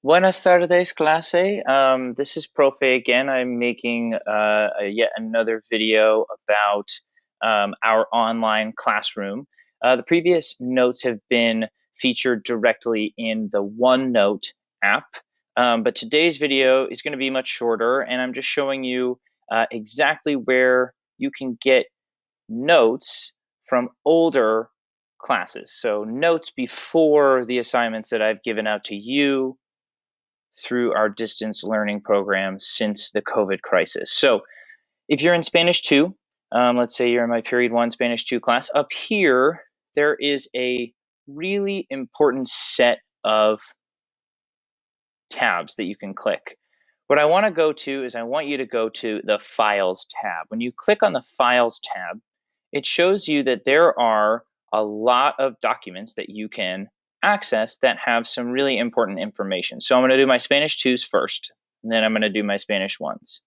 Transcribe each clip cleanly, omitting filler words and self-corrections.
Buenas tardes, clase. This is Profe again. I'm making yet another video about our online classroom. The previous notes have been featured directly in the OneNote app, but today's video is going to be much shorter, and I'm just showing you exactly where you can get notes from older classes. So notes before the assignments that I've given out to you through our distance learning program since the COVID crisis. So if you're in Spanish 2, let's say you're in my period 1 Spanish 2 class, up here there is a really important set of tabs that you can click. What I want to go to is I want you to go to the Files tab. When you click on the Files tab, it shows you that there are a lot of documents that you can access that have some really important information. So I'm going to do my Spanish 2s first, and then I'm going to do my Spanish 1s.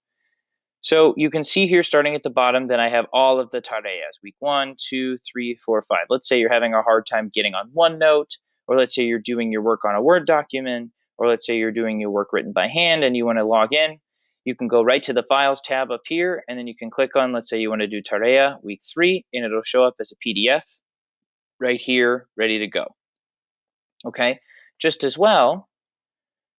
So you can see here starting at the bottom that I have all of the tareas, week 1, 2, 3, 4, 5. Let's say you're having a hard time getting on OneNote, or let's say you're doing your work on a Word document, or let's say you're doing your work written by hand and you want to log in. You can go right to the Files tab up here, and then you can click on, let's say you want to do Tarea week 3, and it'll show up as a PDF right here, ready to go. Okay, just as well,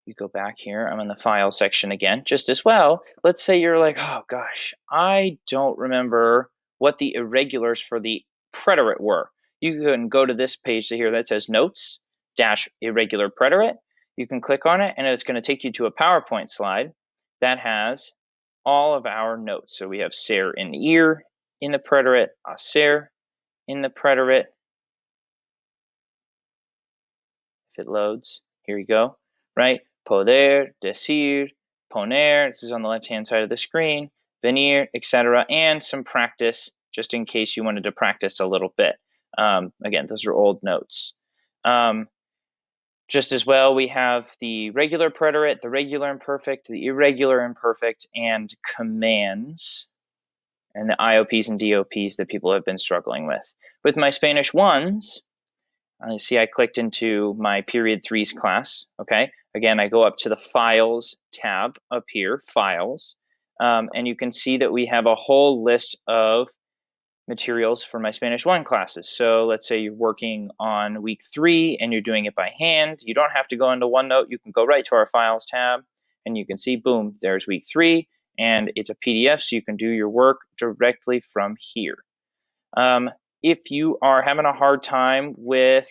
you go back here, I'm in the file section again, just as well, let's say you're like, oh gosh, I don't remember what the irregulars for the preterite were. You can go to this page here that says notes dash irregular preterite. You can click on it and it's going to take you to a PowerPoint slide that has all of our notes. So we have ser in the ear in the preterite, hacer in the preterite. If it loads, here you go, right? Poder, decir, poner, this is on the left-hand side of the screen, venir, etc., and some practice, just in case you wanted to practice a little bit. Again, those are old notes. Just as well, we have the regular preterite, the regular imperfect, the irregular imperfect, and commands, and the IOPs and DOPs that people have been struggling with. With my Spanish 1s, you see I clicked into my period 3's class, okay? Again, I go up to the Files tab up here, Files, and you can see that we have a whole list of materials for my Spanish 1 classes. So let's say you're working on week 3 and you're doing it by hand. You don't have to go into OneNote. You can go right to our Files tab and you can see, boom, there's week 3 and it's a PDF, so you can do your work directly from here. If you are having a hard time with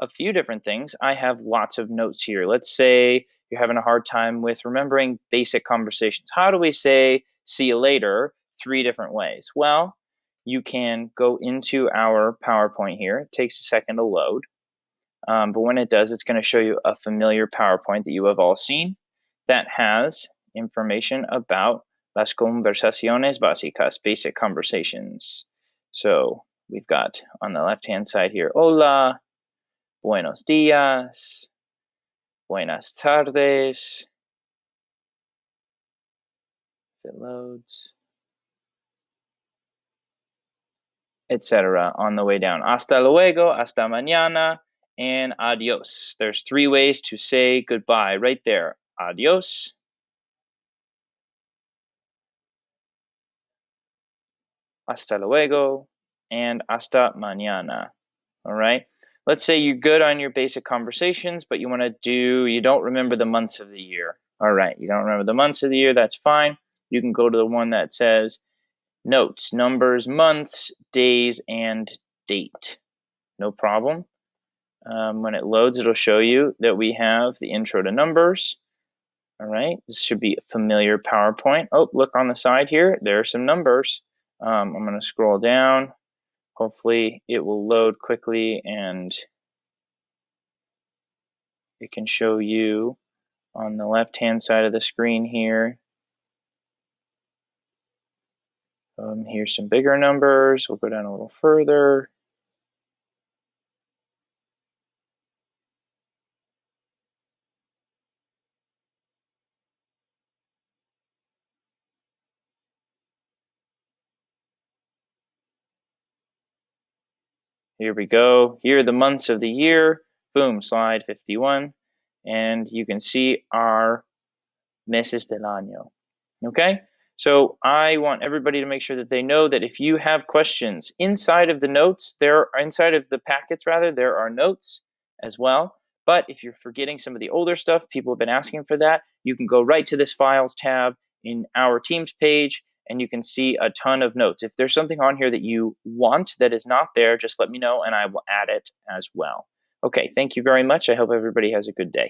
a few different things, I have lots of notes here. Let's say you're having a hard time with remembering basic conversations. How do we say see you later 3 different ways? Well, you can go into our PowerPoint here. It takes a second to load, but when it does, it's going to show you a familiar PowerPoint that you have all seen that has information about las conversaciones básicas, basic conversations. So we've got on the left-hand side here, hola, buenos días, buenas tardes. If it loads, etc. on the way down. Hasta luego, hasta mañana, and adios. There's 3 ways to say goodbye right there. Adios, hasta luego, and hasta mañana. All right. Let's say you're good on your basic conversations, but you don't remember the months of the year. All right, you don't remember the months of the year, that's fine. You can go to the one that says notes, numbers, months, days, and date. No problem. When it loads, it'll show you that we have the intro to numbers. All right, this should be a familiar PowerPoint. Oh, look on the side here, there are some numbers. I'm going to scroll down. Hopefully it will load quickly and it can show you on the left-hand side of the screen here. Here's some bigger numbers. We'll go down a little further. Here we go. Here are the months of the year. Boom, slide 51. and you can see our meses del año. Okay, so I want everybody to make sure that they know that if you have questions inside of the notes, inside of the packets rather, there are notes as well. But if you're forgetting some of the older stuff, people have been asking for that, you can go right to this Files tab in our Teams page, and you can see a ton of notes. If there's something on here that you want that is not there, just let me know and I will add it as well. Okay, thank you very much. I hope everybody has a good day.